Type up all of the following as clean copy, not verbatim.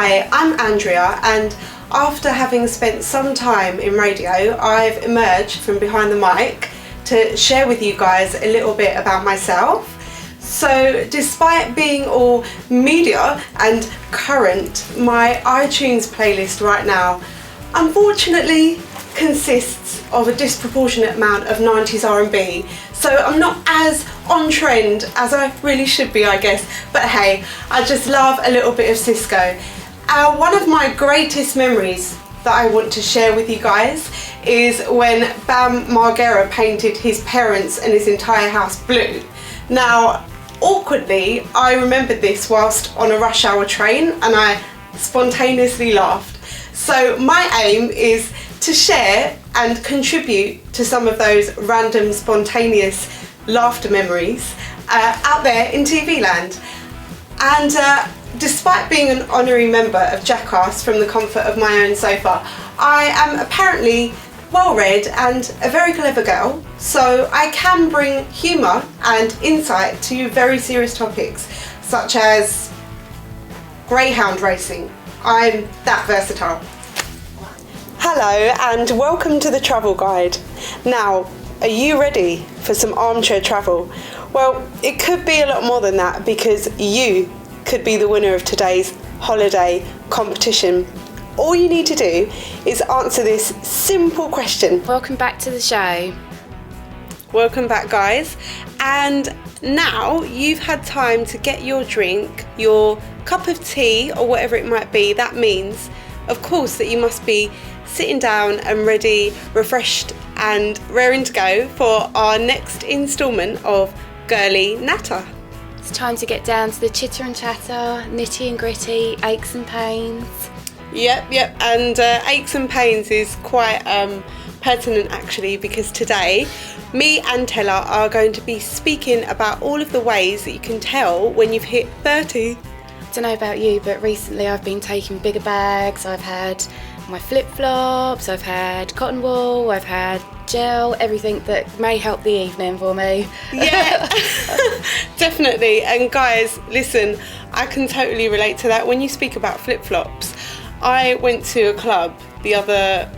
Hi, I'm Andrea, and after having spent some time in radio, I've emerged from behind the mic to share with you guys a little bit about myself. So despite being all media and current, my iTunes playlist right now unfortunately consists of a disproportionate amount of 90s R&B. So I'm not as on trend as I really should be, I guess. But hey, I just love a little bit of Cisco. One of my greatest memories that I want to share with you guys is when Bam Margera painted his parents and his entire house blue. Now, awkwardly, I remembered this whilst on a rush hour train and I spontaneously laughed. So my aim is to share and contribute to some of those random spontaneous laughter memories out there in TV land. And despite being an honorary member of Jackass from the comfort of my own sofa, I am apparently well-read and a very clever girl, so I can bring humour and insight to very serious topics such as greyhound racing. I'm that versatile. Hello and welcome to the Travel Guide. Now, are you ready for some armchair travel? Well, it could be a lot more than that because you could be the winner of today's holiday competition. All you need to do is answer this simple question. Welcome back to the show. Welcome back, guys. And now you've had time to get your drink, your cup of tea or whatever it might be. That means, of course, that you must be sitting down and ready, refreshed and raring to go for our next instalment of Girly Natter. It's time to get down to the chitter and chatter, nitty and gritty, aches and pains. Yep, and aches and pains is quite pertinent actually, because today me and Tella are going to be speaking about all of the ways that you can tell when you've hit 30. I don't know about you, but recently I've been taking bigger bags. I've had my flip-flops, I've had cotton wool, I've had gel, everything that may help the evening for me. Yeah, definitely. And guys, listen, I can totally relate to that. When you speak about flip-flops, I went to a club the other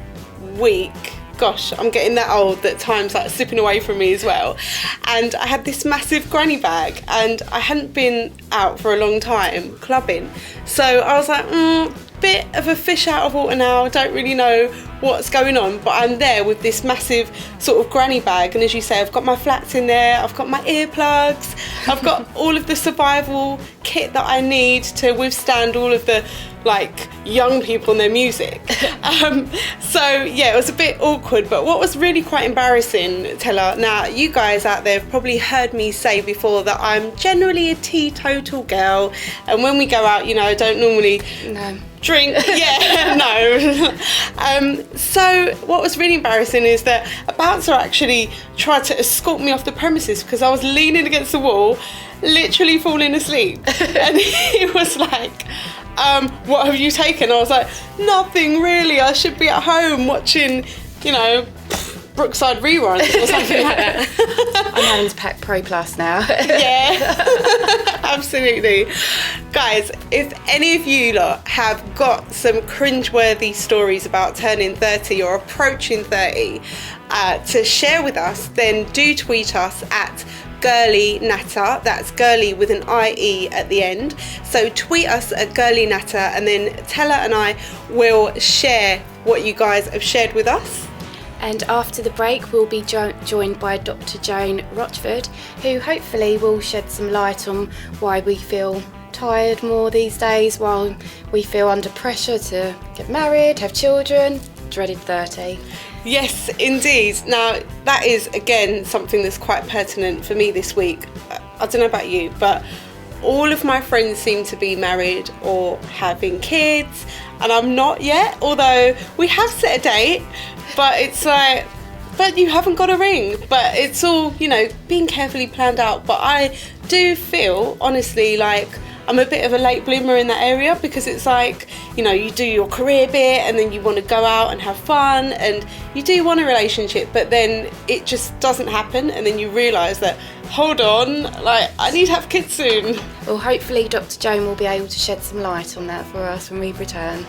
week. Gosh, I'm getting that old that time's like slipping away from me as well. And I had this massive granny bag and I hadn't been out for a long time clubbing. So I was like, bit of a fish out of water now, don't really know what's going on, but I'm there with this massive sort of granny bag, and as you say, I've got my flats in there, I've got my earplugs, I've got all of the survival kit that I need to withstand all of the like young people and their music. So yeah, it was a bit awkward, but what was really quite embarrassing, Tella, now you guys out there have probably heard me say before that I'm generally a teetotal girl, and when we go out, you know, I don't normally drink. Yeah, no. So what was really embarrassing is that a bouncer actually tried to escort me off the premises because I was leaning against the wall, literally falling asleep. And he was like, what have you taken? I was like, nothing really, I should be at home watching, you know, Brookside reruns or something like that. I'm having to pack Pro Plus now. Yeah, absolutely. Guys, if any of you lot have got some cringeworthy stories about turning 30 or approaching 30 to share with us, then do tweet us at Girly Natter. That's girly with an IE at the end. So tweet us at Girly Natter, and then Tella and I will share what you guys have shared with us. And after the break, we'll be joined by Dr. Jane Rochford, who hopefully will shed some light on why we feel tired more these days, while we feel under pressure to get married, have children, dreaded 30. Yes, indeed. Now, that is, again, something that's quite pertinent for me this week. I don't know about you, but all of my friends seem to be married or having kids, and I'm not yet, although we have set a date. But it's like, but you haven't got a ring. But it's all, you know, being carefully planned out. But I do feel, honestly, like I'm a bit of a late bloomer in that area, because it's like, you know, you do your career bit and then you want to go out and have fun and you do want a relationship, but then it just doesn't happen, and then you realise that hold on, like I need to have kids soon. Well, hopefully Dr. Joan will be able to shed some light on that for us when we return.